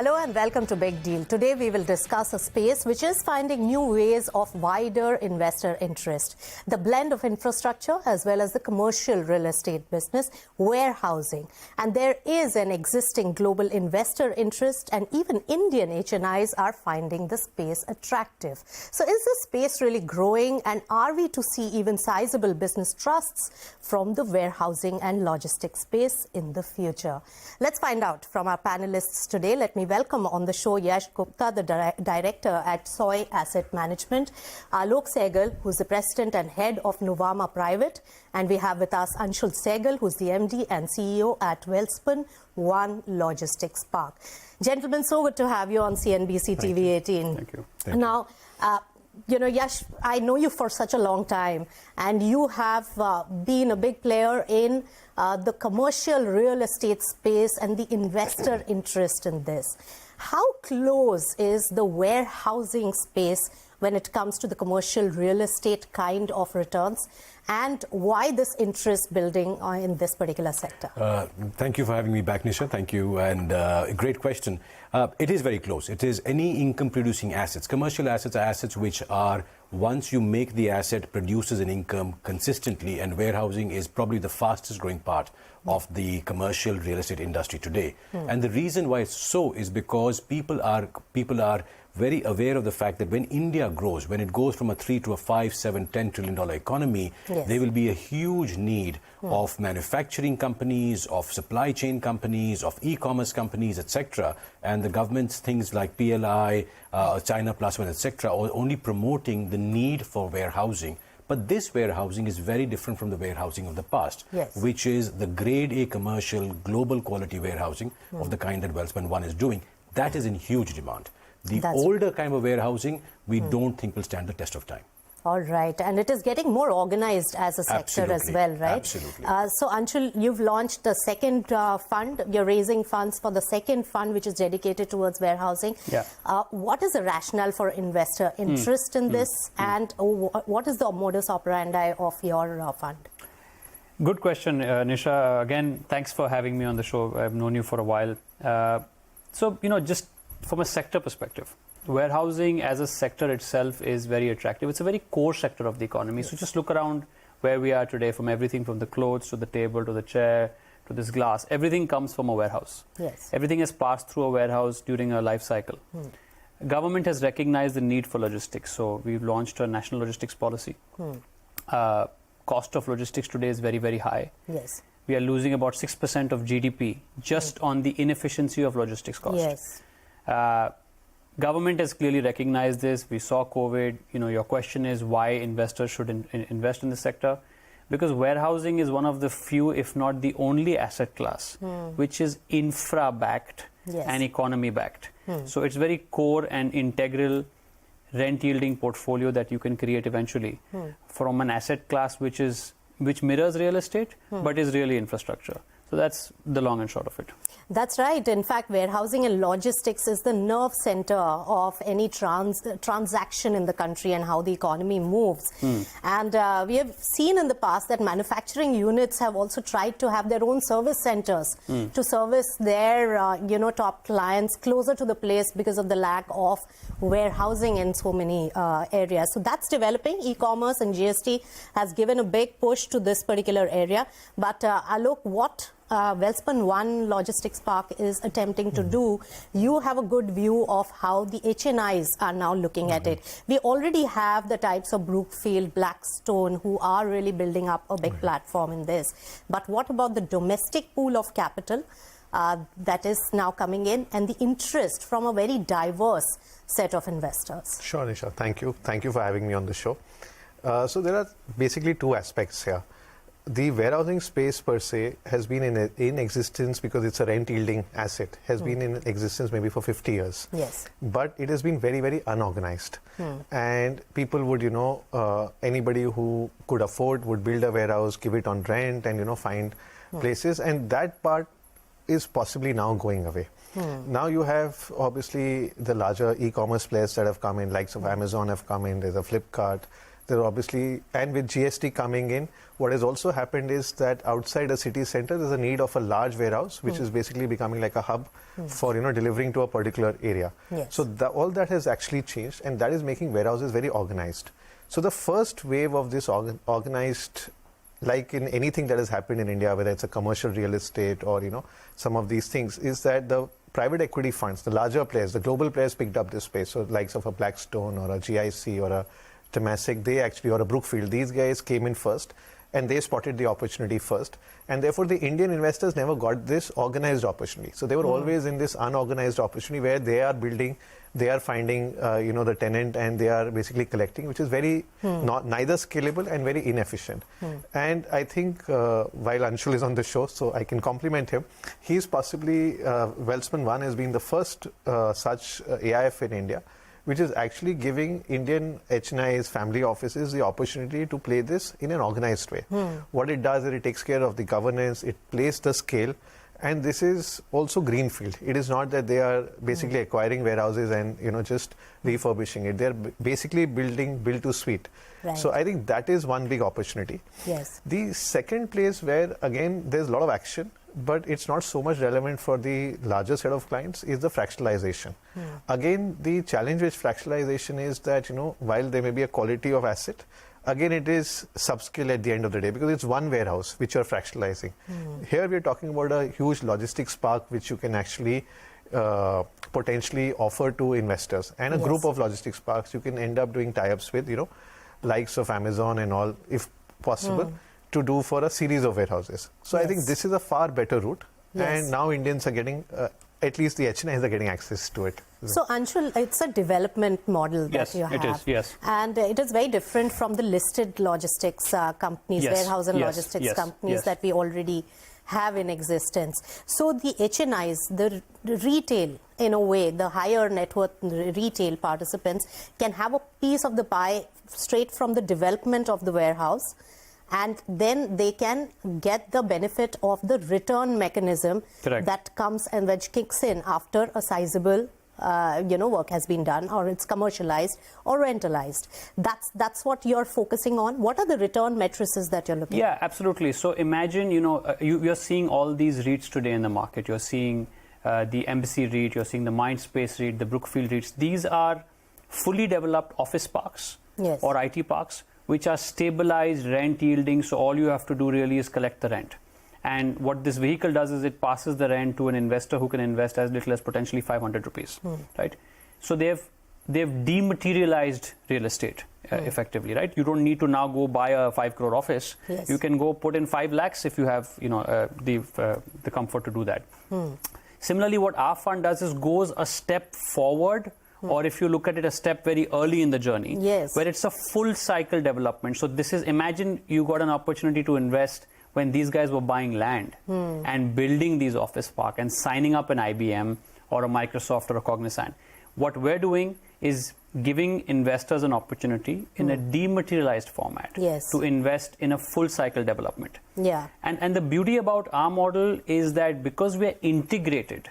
Hello and welcome to Big Deal. Today we will discuss a space which is finding new ways of wider investor interest. The blend of infrastructure as well as the commercial real estate business, warehousing. And there is an existing global investor interest, and even Indian HNIs are finding the space attractive. So is this space really growing, and are we to see even sizable business trusts from the warehousing and logistics space in the future? Let's find out from our panelists today. Let me welcome on the show Yash Gupta, the director at Soy Asset Management, Alok Saigal, who's the president and head of Nuvama Private, and we have with us Alok Saigal, who's the MD and CEO at Welspun One Logistics Park. Gentlemen, so good to have you on CNBCTV 18. Thank you. Now, you know, Yash, I know you for such a long time, and you have been a big player in the commercial real estate space and the investor interest in this. How close is the warehousing space when it comes to the commercial real estate kind of returns, and why this interest building in this particular sector? Thank you for having me back, Nisha. Thank you, and a great question. It is very close. It is any income-producing assets. Commercial assets are assets which are, once you make the asset, produces an income consistently, and warehousing is probably the fastest growing part of the commercial real estate industry today. And the reason why it's so is because people are very aware of the fact that when India grows, when it goes from a 3 to a 5, 7, $10 trillion economy, there will be a huge need of manufacturing companies, of supply chain companies, of e-commerce companies, etc. And the government's things like PLI, China Plus One, etc. are only promoting the need for warehousing. But this warehousing is very different from the warehousing of the past, which is the grade A commercial global quality warehousing of the kind that Welspun One is doing. That is in huge demand. The older kind of warehousing, we don't think will stand the test of time. All right. And it is getting more organized as a sector as well, right? Absolutely. So, Anshul, you've launched the second fund. You're raising funds for the second fund, which is dedicated towards warehousing. Yeah. What is the rationale for investor interest in this? And what is the modus operandi of your fund? Good question, Nisha. Again, thanks for having me on the show. I've known you for a while. So, you know, just from a sector perspective, warehousing as a sector itself is very attractive. It's a very core sector of the economy. So just look around where we are today, from everything from the clothes to the table to the chair to this glass. Everything comes from a warehouse. Everything has passed through a warehouse during a life cycle. Government has recognized the need for logistics. So we've launched a national logistics policy. Cost of logistics today is very, very high. We are losing about 6% of GDP just on the inefficiency of logistics cost. Government has clearly recognized this. We saw COVID. You know, your question is why investors should invest in this sector. Because warehousing is one of the few, if not the only asset class, which is infra-backed and economy-backed. So it's very core and integral rent-yielding portfolio that you can create eventually from an asset class which mirrors real estate, but is really infrastructure. So that's the long and short of it. That's right. In fact, warehousing and logistics is the nerve center of any transaction in the country and how the economy moves. And we have seen in the past that manufacturing units have also tried to have their own service centers to service their top clients closer to the place because of the lack of warehousing in so many areas. So that's developing. E-commerce and GST has given a big push to this particular area. But Alok, what Welspun One Logistics Park is attempting to do, you have a good view of how the HNIs are now looking at it. We already have the types of Brookfield, Blackstone, who are really building up a big platform in this. But what about the domestic pool of capital that is now coming in, and the interest from a very diverse set of investors? Sure, Nisha. Thank you. Thank you for having me on the show. So there are basically two aspects here. The warehousing space per se has been in existence because it's a rent-yielding asset, has been in existence maybe for 50 years. But it has been very, very unorganized. And people would, anybody who could afford would build a warehouse, give it on rent, and, find places. And that part is possibly now going away. Now you have, obviously, the larger e-commerce players that have come in, likes of Amazon have come in, there's a Flipkart. There are obviously, and with GST coming in, what has also happened is that outside a city center, there's a need of a large warehouse, which is basically becoming like a hub for delivering to a particular area. Yes. So all that has actually changed, and that is making warehouses very organized. So the first wave of this organized, like in anything that has happened in India, whether it's a commercial real estate or some of these things, is that the private equity funds, the larger players, the global players picked up this space. So likes of a Blackstone or a GIC or a Temasek, or a Brookfield, these guys came in first and they spotted the opportunity first. And therefore the Indian investors never got this organized opportunity. So they were always in this unorganized opportunity where they are building, they are finding, the tenant, and they are basically collecting, which is very neither scalable and very inefficient. And I think while Anshul is on the show, so I can compliment him, he's possibly, Welspun One has been the first such AIF in India, which is actually giving Indian HNIs, family offices, the opportunity to play this in an organized way. What it does is it takes care of the governance, it plays the scale, and this is also greenfield. It is not that they are basically acquiring warehouses and just refurbishing it. They're basically building build to suite. Right. So I think that is one big opportunity. Yes. The second place where again there's a lot of action, but it's not so much relevant for the larger set of clients, is the fractionalization. Again, the challenge with fractionalization is that, while there may be a quality of asset, again it is subscale at the end of the day because it's one warehouse which you're fractionalizing. Here we're talking about a huge logistics park which you can actually potentially offer to investors, and a group of logistics parks you can end up doing tie-ups with, likes of Amazon and all, if possible, to do for a series of warehouses. So I think this is a far better route, and now Indians are getting, at least the HNIs are getting access to it. So Anshul, it's a development model that you have. It is, yes. And it is very different from the listed logistics companies, warehouse and logistics companies that we already have in existence. So the HNIs, the retail, in a way, the higher net worth retail participants can have a piece of the pie straight from the development of the warehouse, and then they can get the benefit of the return mechanism that comes and which kicks in after a sizable work has been done, or it's commercialized or rentalized. That's what you're focusing on. What are the return matrices that you're looking at? Yeah, absolutely. So imagine, you're seeing all these REITs today in the market. You're seeing the Embassy REIT, you're seeing the Mindspace REIT, the Brookfield REITs. These are fully developed office parks or IT parks, which are stabilized, rent yielding. So all you have to do really is collect the rent. And what this vehicle does is it passes the rent to an investor who can invest as little as potentially 500 rupees, right? So they've dematerialized real estate effectively, right? You don't need to now go buy a 5 crore office. You can go put in 5 lakhs if you have, the comfort to do that. Similarly, what our fund does is goes a step forward, or if you look at it, a step very early in the journey, where it's a full cycle development. So this is, imagine you got an opportunity to invest when these guys were buying land and building these office park and signing up an IBM or a Microsoft or a Cognizant. What we're doing is giving investors an opportunity in a dematerialized format to invest in a full cycle development. And the beauty about our model is that because we're integrated,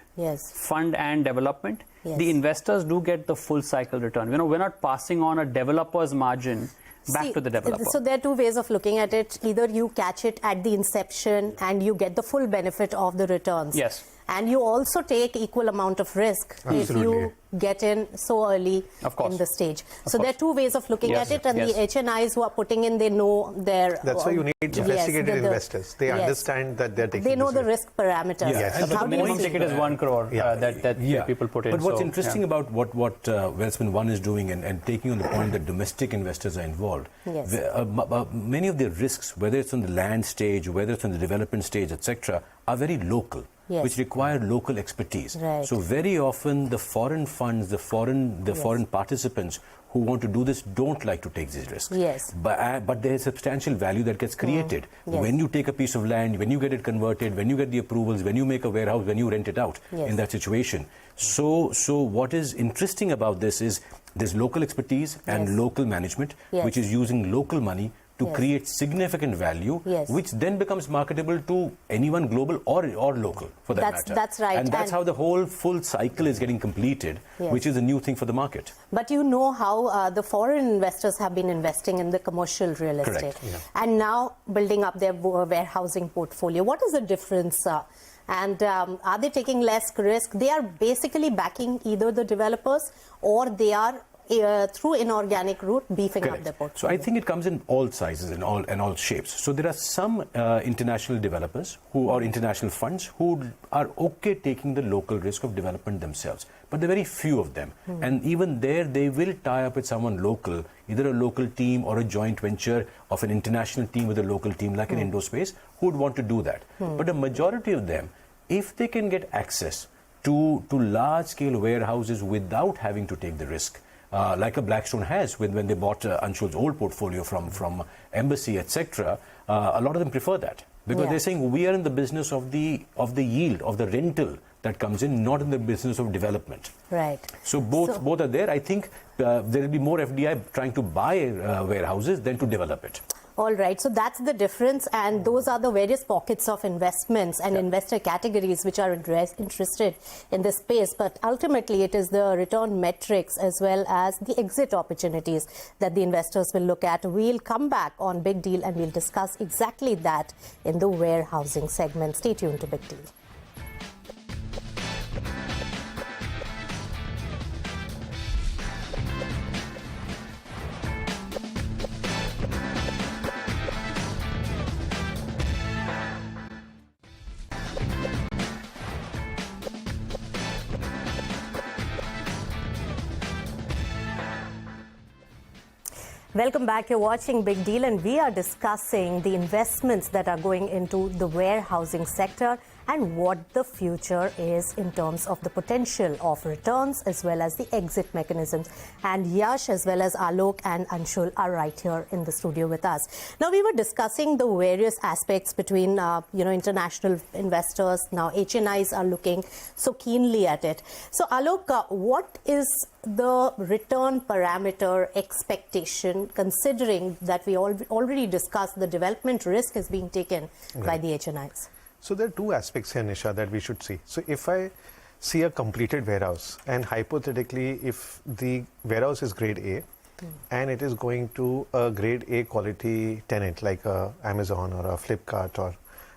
fund and development, the investors do get the full cycle return. We're not passing on a developer's margin back to the developer. So there are two ways of looking at it. Either you catch it at the inception and you get the full benefit of the returns. And you also take equal amount of risk if you get in so early in the stage. So there are two ways of looking at it, and the HNIs who are putting in, they know their... That's why you need sophisticated investors. They understand that they're taking... They know the risk parameters. The minimum ticket is 1 crore that people put in. But what's interesting about what Welspun One is doing, and taking on the point that domestic investors are involved, many of the risks, whether it's on the land stage, whether it's on the development stage, etc., are very local. Which require local expertise. So very often the foreign funds, the foreign participants who want to do this don't like to take these risks. But there is substantial value that gets created when you take a piece of land, when you get it converted, when you get the approvals, when you make a warehouse, when you rent it out in that situation. So what is interesting about this is there's local expertise and local management, which is using local money to create significant value, which then becomes marketable to anyone global or local, for that matter. That's right. And that's how the whole full cycle is getting completed, which is a new thing for the market. But you know how the foreign investors have been investing in the commercial real estate. And now building up their warehousing portfolio. What is the difference? And are they taking less risk? They are basically backing either the developers or they are through inorganic route beefing up their portfolio. So I think it comes in all sizes and all shapes. So there are some international developers or international funds who are okay taking the local risk of development themselves, but there are very few of them. And even there, they will tie up with someone local, either a local team or a joint venture of an international team with a local team like an Indospace, who would want to do that. But a majority of them, if they can get access to large-scale warehouses without having to take the risk, like a Blackstone has when they bought Anshul's old portfolio from Embassy, etc. A lot of them prefer that because they're saying we are in the business of the yield, of the rental that comes in, not in the business of development. Right. So both are there. I think there will be more FDI trying to buy warehouses than to develop it. All right, so that's the difference, and those are the various pockets of investments and investor categories which are interested in this space. But ultimately, it is the return metrics as well as the exit opportunities that the investors will look at. We'll come back on Big Deal and we'll discuss exactly that in the warehousing segment. Stay tuned to Big Deal. Welcome back. You're watching Big Deal and we are discussing the investments that are going into the warehousing sector and what the future is in terms of the potential of returns as well as the exit mechanisms. And Yash as well as Alok and Anshul are right here in the studio with us. Now, we were discussing the various aspects between, international investors. Now, HNIs are looking so keenly at it. So, Alok, what is the return parameter expectation, considering that we already discussed the development risk is being taken by the HNIs? So there are two aspects here, Nisha, that we should see. So if I see a completed warehouse, and hypothetically, if the warehouse is grade A, and it is going to a grade A quality tenant like a Amazon or a Flipkart or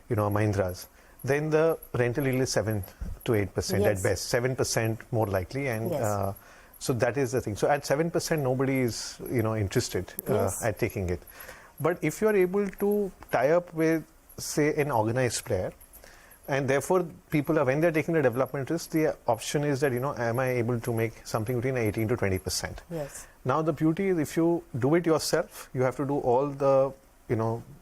a Mahindra's, then the rental yield is 7 to 8% at best, 7% more likely, and so that is the thing. So at 7%, nobody is interested at taking it. But if you are able to tie up with, say, an organized player, and therefore people are, when they're taking the development risk, the option is that am I able to make something between 18 to 20%? Yes. Now the beauty is, if you do it yourself, you have to do all the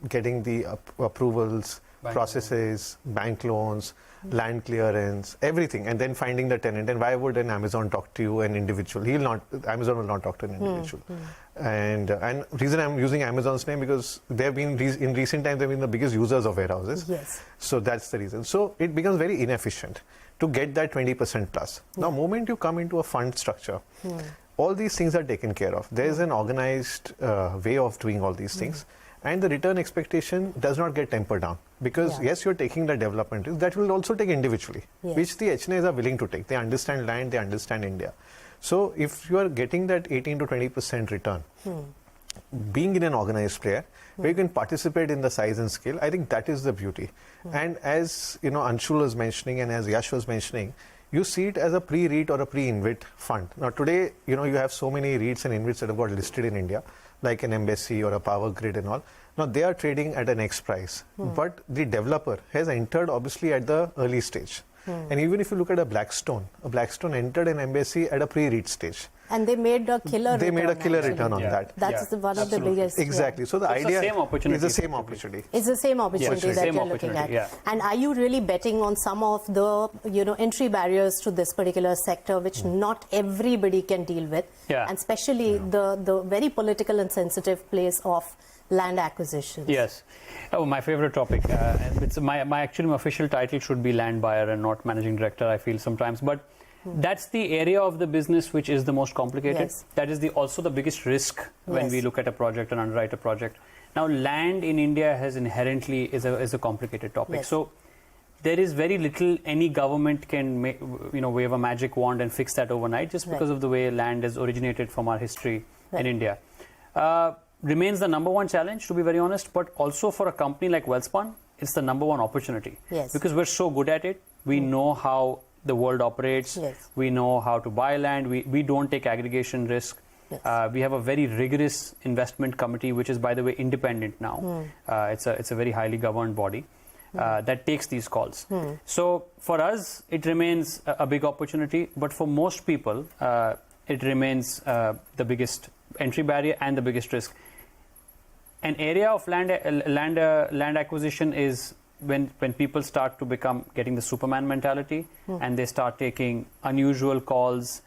getting the approvals, processes, bank loans, land clearance, everything, and then finding the tenant. And why would an Amazon talk to you, an individual? Amazon will not talk to an individual. And reason I'm using Amazon's name, because they've been in recent times, they've been the biggest users of warehouses. Yes. So that's the reason. So it becomes very inefficient to get that 20% plus. Now, moment you come into a fund structure, all these things are taken care of. There is an organized way of doing all these things. And the return expectation does not get tempered down, because yes, you're taking the development risk, that will also take individually, which the HNIs are willing to take. They understand land, they understand India. So if you are getting that 18 to 20% return, being in an organized player, where you can participate in the size and scale, I think that is the beauty. And as Anshul was mentioning and as Yash was mentioning, you see it as a pre-REIT or a pre-InvIT fund. Now today, you have so many REITs and InvITs that have got listed in India, like an Embassy or a Power Grid and all. Now they are trading at an X price, but the developer has entered obviously at the early stage. And even if you look at a Blackstone entered an Embassy at a pre-REIT stage. And they made a killer return on that. That's one of the biggest. Exactly. So the idea is the same opportunity. It's the same opportunity that you're looking at. And are you really betting on some of the entry barriers to this particular sector, which not everybody can deal with, and especially the very political and sensitive place of land acquisitions? Yes. Oh, my favorite topic. And it's my official title should be land buyer and not managing director, I feel sometimes. But that's the area of the business which is the most complicated. That is also the biggest risk when we look at a project and underwrite a project. Now, land in India has inherently is a complicated topic. Yes. So there is very little any government can wave a magic wand and fix that overnight, just because of the way land is originated from our history in India. Remains the number one challenge, to be very honest, but also for a company like Welspun, it's the number one opportunity. Yes. Because we're so good at it. We know how the world operates. Yes. We know how to buy land. We don't take aggregation risk. Yes. We have a very rigorous investment committee, which is, by the way, independent now. It's a very highly governed body that takes these calls. So for us, it remains a big opportunity. But for most people, it remains the biggest entry barrier and the biggest risk. An area of land acquisition is when people start to getting the Superman mentality, and they start taking unusual calls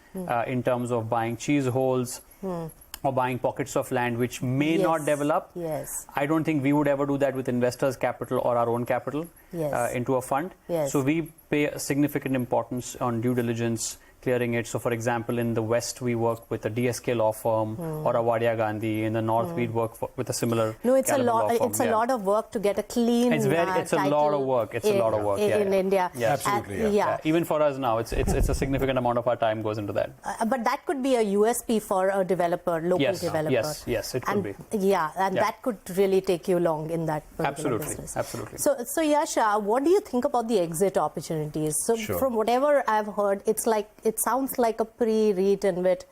in terms of buying cheese holes or buying pockets of land which may not develop. Yes. I don't think we would ever do that with investors' capital or our own capital into a fund. Yes. So we pay a significant importance on due diligence, clearing it. So, for example, in the West, we work with a DSK law firm or a Wadia Gandhi. In the North, we'd work with a similar it's a law lot. firm. It's a lot of work to get a clean. It's a lot of work. It's a lot of work in India. Yeah, absolutely. Even for us now, it's a significant amount of our time goes into that. But that could be a USP for a developer, local developer. Yes, it could be. Yeah, and that could really take you long in that particular business. Absolutely. So Yash, what do you think about the exit opportunities? So from whatever I've heard, it sounds like a pre-REIT InvIT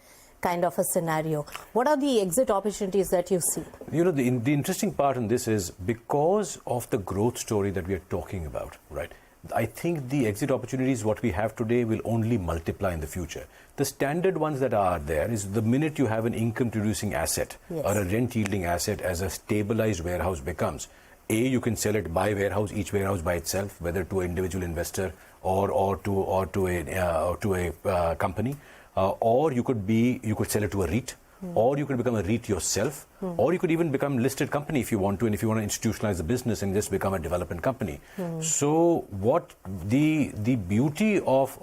kind of a scenario. What are the exit opportunities that you see? The interesting part in this is because of the growth story that we are talking about, right? I think the exit opportunities, what we have today, will only multiply in the future. The standard ones that are there is the minute you have an income-producing asset or a rent-yielding asset as a stabilized warehouse becomes, you can sell it by warehouse, each warehouse by itself, whether to an individual investor or to a company, or you could sell it to a REIT, or you could become a REIT yourself, or you could even become a listed company if you want to, and if you want to institutionalize the business and just become a development company. So what the beauty of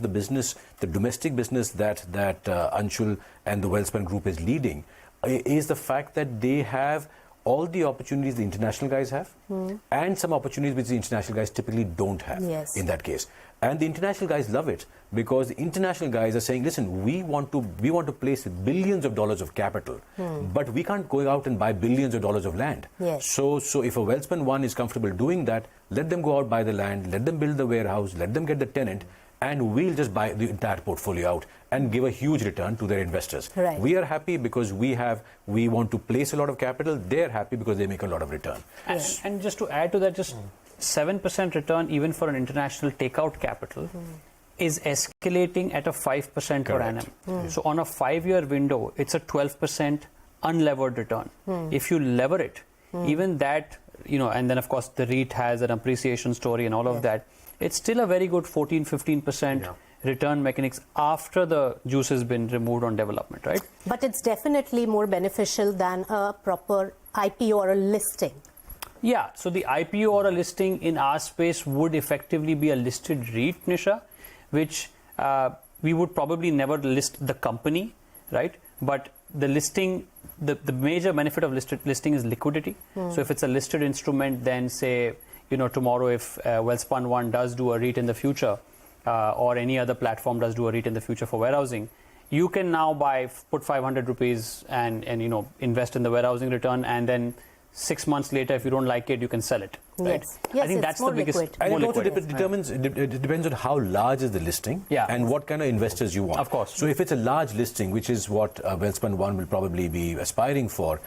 the business, the domestic business that Anshul and the Welspun Group is leading, is the fact that they have all the opportunities the international guys have, and some opportunities which the international guys typically don't have in that case. And the international guys love it because the international guys are saying, listen, we want to place billions of dollars of capital, but we can't go out and buy billions of dollars of land. So if a Welspun One is comfortable doing that, let them go out, buy the land, let them build the warehouse, let them get the tenant, and we'll just buy the entire portfolio out and give a huge return to their investors. Right. We are happy because we want to place a lot of capital. They're happy because they make a lot of return. And just to add to that, just 7% return even for an international takeout capital is escalating at a 5% per annum. So on a 5-year window, it's a 12% unlevered return. If you lever it, even that, and then of course the REIT has an appreciation story and all of that, it's still a very good 14-15% return mechanics after the juice has been removed on development, right? But it's definitely more beneficial than a proper IPO or a listing. Yeah, so the IPO or a listing in our space would effectively be a listed REIT, Nisha, which we would probably never list the company, right? But the listing, the major benefit of listing is liquidity. So if it's a listed instrument, then say, tomorrow if Welspun One does do a REIT in the future, or any other platform does do a REIT in the future for warehousing, you can now put 500 rupees and invest in the warehousing return, and then 6 months later, if you don't like it, you can sell it. Right? Yes, I think that's the biggest. liquid. And it also liquid. it depends on how large is the listing and what kind of investors you want. Of course. So if it's a large listing, which is what Welspun One will probably be aspiring for,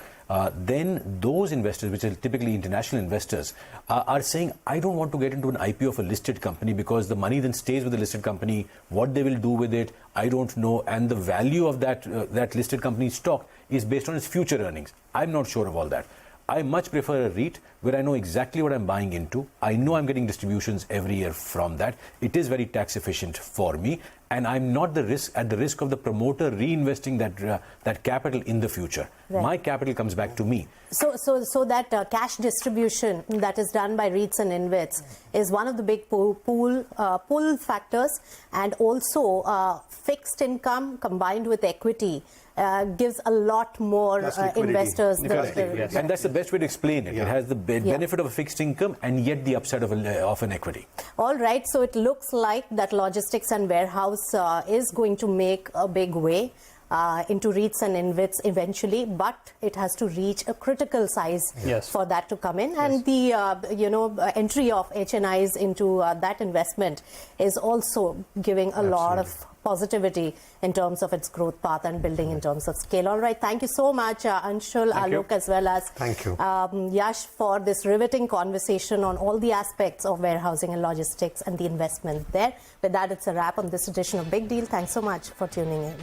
then those investors, which are typically international investors, are saying, I don't want to get into an IPO of a listed company because the money then stays with the listed company. What they will do with it, I don't know. And the value of that listed company's stock is based on its future earnings. I'm not sure of all that. I much prefer a REIT where I know exactly what I'm buying into. I know I'm getting distributions every year from that. It is very tax efficient for me, and I'm not at the risk of the promoter reinvesting that capital in the future. Right. My capital comes back to me. So that cash distribution that is done by REITs and InvITs is one of the big pull factors, and also fixed income combined with equity gives a lot more Plus liquidity. investors. Yes. And that's the best way to explain it. Yeah. It has the benefit of a fixed income and yet the upside of an equity. All right, so it looks like that logistics and warehouse is going to make a big way into REITs and InvITs eventually, but it has to reach a critical size Yes. for that to come in. And the entry of HNIs into that investment is also giving a lot of positivity in terms of its growth path and building in terms of scale. All right, thank you so much, Anshul, Alok, as well as Thank you. Yash, for this riveting conversation on all the aspects of warehousing and logistics and the investment there. With that, it's a wrap on this edition of Big Deal. Thanks so much for tuning in.